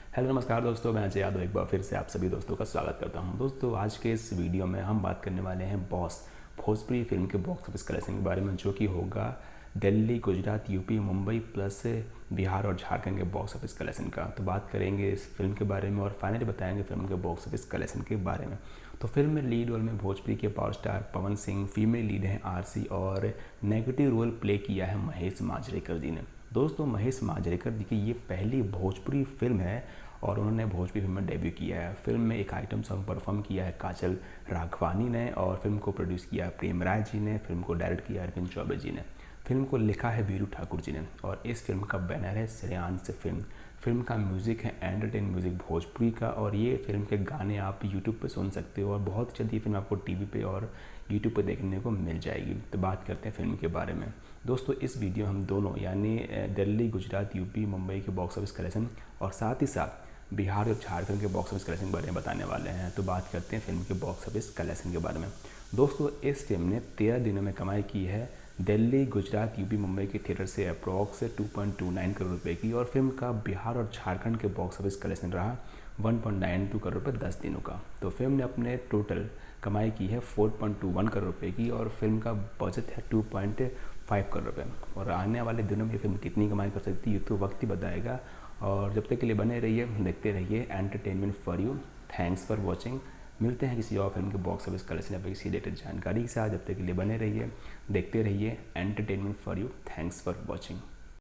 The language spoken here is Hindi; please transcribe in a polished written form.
हेलो नमस्कार दोस्तों, मैं अजय यादव एक बार फिर से आप सभी दोस्तों का स्वागत करता हूं। दोस्तों आज के इस वीडियो में हम बात करने वाले हैं बॉस भोजपुरी फिल्म के बॉक्स ऑफिस कलेक्शन के बारे में, जो कि होगा दिल्ली, गुजरात, यूपी, मुंबई प्लस बिहार और झारखंड के बॉक्स ऑफिस कलेक्शन का। तो बात करेंगे इस फिल्म के बारे में और फाइनली बताएंगे फिल्म के बॉक्स ऑफिस कलेक्शन के बारे में। तो फिल्म में लीड रोल में भोजपुरी के power star Pawan Singh, female lead हैं आरसी और नेगेटिव रोल प्ले किया है महेश मांजरेकर जी ने। दोस्तों महेश मांजरेकर जी की ये पहली भोजपुरी फिल्म है और उन्होंने भोजपुरी फिल्म में डेब्यू किया है। फिल्म में एक आइटम सॉन्ग परफॉर्म किया है काजल राघवानी ने और फिल्म को प्रोड्यूस किया है प्रेम राय जी ने। फिल्म को डायरेक्ट किया है अरविंद चौबे जी ने। फिल्म को लिखा है वीरू ठाकुर जी ने और इस फिल्म का बैनर है श्रेयांश फिल्म। फिल्म का म्यूज़िक है एंटरटेन म्यूज़िक भोजपुरी का और ये फिल्म के गाने आप यूट्यूब पे सुन सकते हो और बहुत जल्द ये फिल्म आपको टीवी पे और यूट्यूब पे देखने को मिल जाएगी। तो बात करते हैं फिल्म के बारे में। दोस्तों इस वीडियो हम दोनों यानी दिल्ली, गुजरात, यूपी, मुंबई के बॉक्स ऑफिस कलेक्शन और साथ ही साथ बिहार और झारखंड के बॉक्स ऑफिस कलेक्शन के बारे में बताने वाले हैं। तो बात करते हैं फिल्म के बॉक्स ऑफिस कलेक्शन के बारे में। दोस्तों इस फिल्म ने 13 दिनों में कमाई की है दिल्ली, गुजरात, यूपी, मुंबई के थिएटर से अप्रॉक्स 2.29 करोड़ रुपए की और फिल्म का बिहार और झारखंड के बॉक्स ऑफिस कलेक्शन रहा 1.92 करोड़ रुपये 10 दिनों का। तो फिल्म ने अपने टोटल कमाई की है 4.21 करोड़ रुपए की और फिल्म का बजट है 2.5 करोड़ रुपये। और आने वाले दिनों में फिल्म कितनी कमाई कर सकती है ये तो वक्त ही बताएगा। और जब तक के लिए बने रहिए, देखते रहिए entertainment for you. Thanks for watching. मिलते हैं किसी और फिल्म के बॉक्स ऑफिस कलेक्शन या किसी रिलेटेड जानकारी के साथ। जब तक के लिए बने रहिए, देखते रहिए entertainment for you. Thanks for watching.